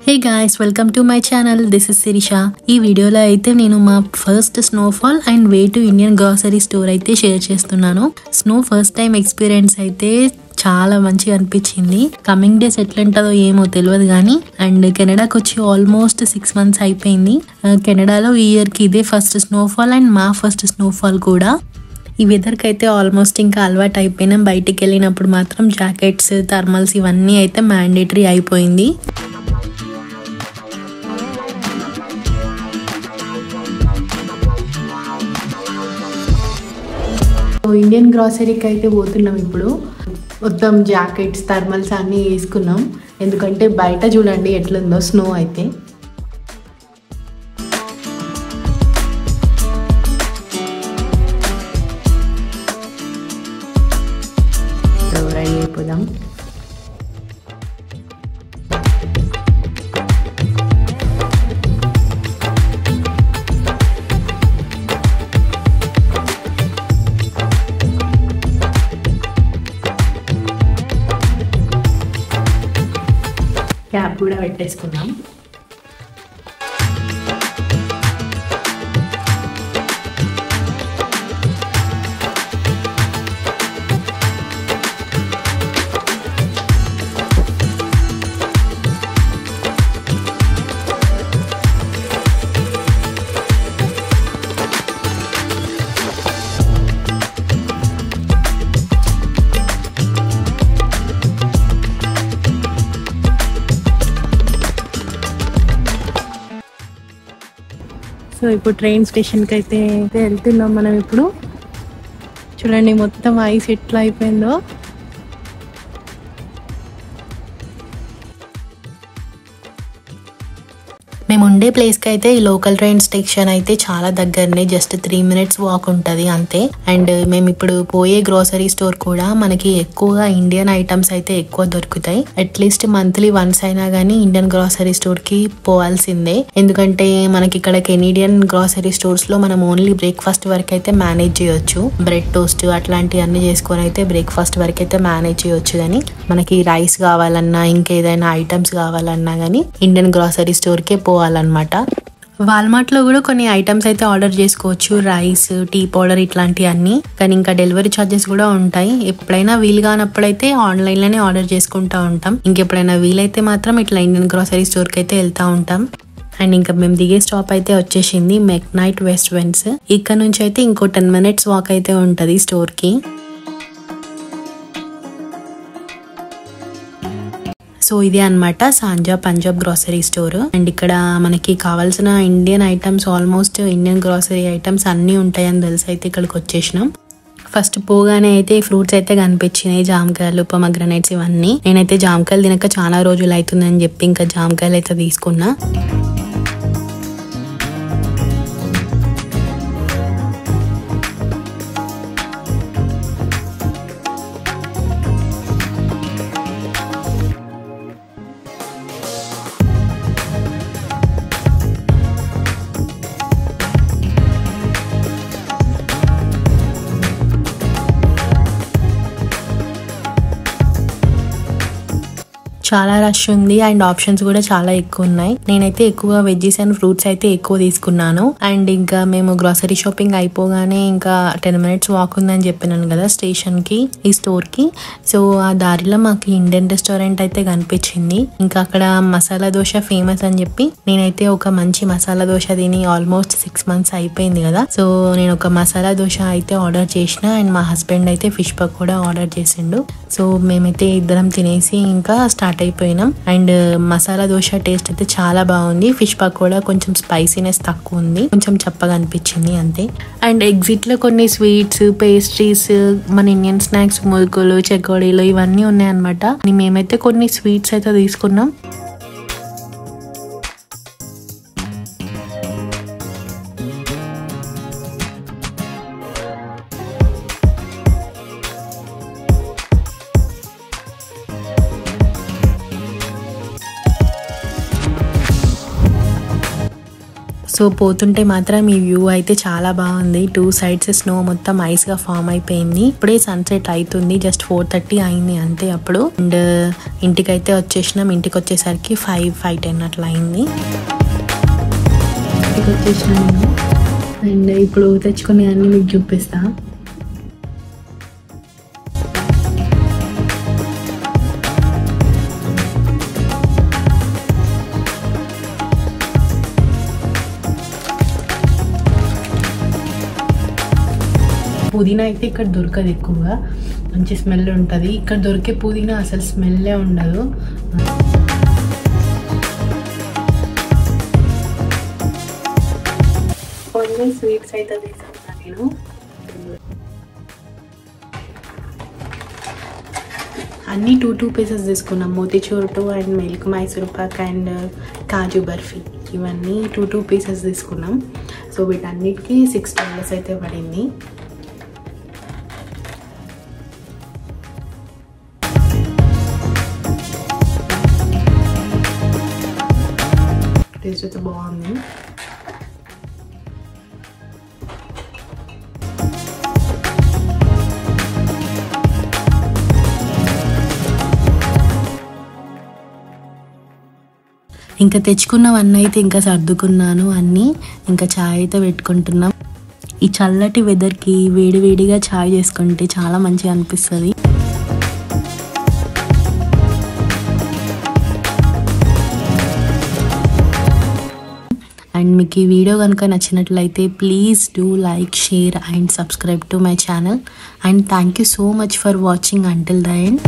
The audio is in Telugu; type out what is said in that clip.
Hey guys, welcome to my channel. This is Sirisha. ఈ వీడియోలో అయితే నేను మా first snowfall and way to Indian grocery store అయితే షేర్ చేస్తున్నాను. స్నో ఫస్ట్ టైం ఎక్స్పీరియన్స్ అయితే చాలా మంచిగా అనిపించింది. కమింగ్ డేస్ ఎట్లా ఉంటుందో ఏమో తెలియదు కానీ అండ్ కెనడాకి వచ్చి ఆల్మోస్ట్ 6 months అయిపోయింది. కెనడాలో ఈ ఇయర్కి ఇదే ఫస్ట్ స్నోఫాల్ అండ్ మా ఫస్ట్ స్నోఫాల్ కూడా. ఈ వెదర్కి అయితే ఆల్మోస్ట్ ఇంకా అలవాటు అయిపోయినాం. బయటికి వెళ్ళినప్పుడు మాత్రం జాకెట్స్, థర్మల్స్ ఇవన్నీ అయితే మ్యాండేటరీ అయిపోయింది. ఇండియన్ గ్రాసరీకి అయితే పోతున్నాం. ఇప్పుడు మొత్తం జాకెట్స్, థర్మల్స్ అన్నీ వేసుకున్నాం. ఎందుకంటే బయట చూడండి ఎట్లుందో స్నో అయితే. రెడీ అయిపోదాం. క్యాప్ కూడా పెట్టేసుకున్నాం. సో ఇప్పుడు ట్రైన్ స్టేషన్కి అయితే వెళ్తున్నాం మనం. ఇప్పుడు చూడండి మొత్తం ఐస్ ఎట్లా అయిపోయిందో. మేము ఉండే ప్లేస్కి అయితే ఈ లోకల్ ట్రైన్ స్టేషన్ అయితే చాలా దగ్గరనే, జస్ట్ 3 minutes వాక్ ఉంటుంది అంతే. అండ్ మేము ఇప్పుడు పోయే గ్రోసరీ స్టోర్ కూడా మనకి ఎక్కువగా ఇండియన్ ఐటమ్స్ అయితే ఎక్కువ దొరుకుతాయి. అట్లీస్ట్ మంత్లీ వన్స్ అయినా కానీ ఇండియన్ గ్రోసరీ స్టోర్ కి పోవాల్సిందే. ఎందుకంటే మనకి ఇక్కడ కెనడియన్ గ్రోసరీ స్టోర్స్ లో మనం ఓన్లీ బ్రేక్ఫాస్ట్ వరకు అయితే మేనేజ్ చేయొచ్చు. బ్రెడ్ టోస్ట్ అట్లాంటివన్నీ చేసుకొని అయితే బ్రేక్ఫాస్ట్ వరకు అయితే మేనేజ్ చేయొచ్చు. కానీ మనకి రైస్ కావాలన్నా ఇంకేదైనా ఐటమ్స్ కావాలన్నా కానీ ఇండియన్ గ్రోసరీ స్టోర్ కే పోవాలన్నమాట. వాల్మార్ట్ లో కూడా కొన్ని ఐటమ్స్ అయితే ఆర్డర్ చేసుకోవచ్చు, రైస్, టీ పౌడర్ ఇట్లాంటివన్నీ. కానీ ఇంకా డెలివరీ ఛార్జెస్ కూడా ఉంటాయి. ఎప్పుడైనా వీలు కానప్పుడైతే ఆన్లైన్ లోనే ఆర్డర్ చేసుకుంటా ఉంటాం. ఇంకెప్పుడైనా వీలైతే మాత్రం ఇట్లా ఇండియన్ గ్రోసరీ స్టోర్ కి అయితే వెళ్తా ఉంటాం. అండ్ ఇంకా మేము దిగే స్టాప్ అయితే వచ్చేసింది మెక్నైట్ వెస్ట్ వెన్స్. ఇక్కడ నుంచి అయితే ఇంకో 10 minutes వాక్ అయితే ఉంటది స్టోర్ కి. సో ఇదే అనమాట సాంజా పంజాబ్ గ్రోసరీ స్టోర్. అండ్ ఇక్కడ మనకి కావాల్సిన Indian items, almost Indian grocery items అన్నీ ఉంటాయని తెలిసి అయితే ఇక్కడికి వచ్చేసినాం. ఫస్ట్ పోగానే అయితే ఫ్రూట్స్ అయితే కనిపించినాయి, జామకాయలు, పొమగ్రనేట్స్ ఇవన్నీ. నేనైతే జామకాయలు తినక చాలా రోజులు అవుతుందని చెప్పి ఇంకా జామకాయలు అయితే తీసుకున్నా. చాలా రష్ ఉంది అండ్ ఆప్షన్స్ కూడా చాలా ఎక్కువ ఉన్నాయి. నేనైతే ఎక్కువ వెజ్జెస్ అండ్ ఫ్రూట్స్ అయితే ఎక్కువ తీసుకున్నాను. అండ్ ఇంకా మేము గ్రోసరీ షాపింగ్ అయిపోగానే ఇంకా 10 minutes వాక్ ఉందని చెప్పినాను కదా స్టేషన్ కి, ఈ స్టోర్ కి. సో ఆ దారిలో మాకు ఇండియన్ రెస్టారెంట్ అయితే కనిపించింది. ఇంకా అక్కడ మసాలా దోశ ఫేమస్ అని చెప్పి నేనైతే ఒక మంచి మసాలా దోశ తిని ఆల్మోస్ట్ 6 months అయిపోయింది కదా. సో నేను ఒక మసాలా దోశ అయితే ఆర్డర్ చేసిన అండ్ మా హస్బెండ్ అయితే ఫిష్ పకోడా ఆర్డర్ చేసిండు. సో మేమైతే ఇద్దరం తినేసి ఇంకా స్టార్ట్ అయిపోయినాం. అండ్ మసాలా దోశ టేస్ట్ అయితే చాలా బాగుంది. ఫిష్ పకోడా కొంచెం స్పైసీనెస్ తక్కువ ఉంది, కొంచెం చప్పగా అనిపించింది అంతే. అండ్ ఎగ్జిట్ లో కొన్ని స్వీట్స్, పేస్ట్రీస్, మన ఇండియన్ స్నాక్స్, మురుకులు, చెకోడీలు ఇవన్నీ ఉన్నాయి అనమాట. మేమైతే కొన్ని స్వీట్స్ అయితే తీసుకున్నాం. సో పోతుంటే మాత్రం ఈ వ్యూ అయితే చాలా బాగుంది. 2 sides స్నో మొత్తం ఐస్ గా ఫామ్ అయిపోయింది. ఇప్పుడే సన్సెట్ అవుతుంది, జస్ట్ 4:30 అయింది అంతే అప్పుడు. అండ్ ఇంటికైతే వచ్చేసినాం. ఇంటికి వచ్చేసరికి 5:10 అట్లా అయింది. ఇంటికి వచ్చేసినాం నేను. అండ్ ఇప్పుడు తెచ్చుకునే అన్ని మీకు చూపిస్తా. పుదీనా అయితే ఇక్కడ దొరకదు ఎక్కువగా, మంచి స్మెల్ ఉంటుంది. ఇక్కడ దొరికే పుదీనా అసలు స్మెల్లే ఉండదు. కొన్ని స్వీట్స్ అయితే తీసుకున్నా నేను. అన్నీ 2 పీసెస్ తీసుకున్నాం. Motichoor 2 and milk Mysore pak and kaju barfi, ఇవన్నీ 2 పీసెస్ తీసుకున్నాం. సో వీటన్నిటికీ $6 అయితే పడింది. టేస్ట్ అయితే బాగుంది. ఇంకా తెచ్చుకున్నవన్నీ అయితే ఇంకా సర్దుకున్నాను అన్నీ. ఇంకా చాయ్ అయితే పెట్టుకుంటున్నాం. ఈ చల్లటి వెదర్కి వేడివేడిగా చాయ్ చేసుకుంటే చాలా మంచిగా అనిపిస్తుంది. అండ్ మీకు ఈ వీడియో కనుక నచ్చినట్లయితే please do like, share and subscribe to my channel. And thank you so much for watching until the end.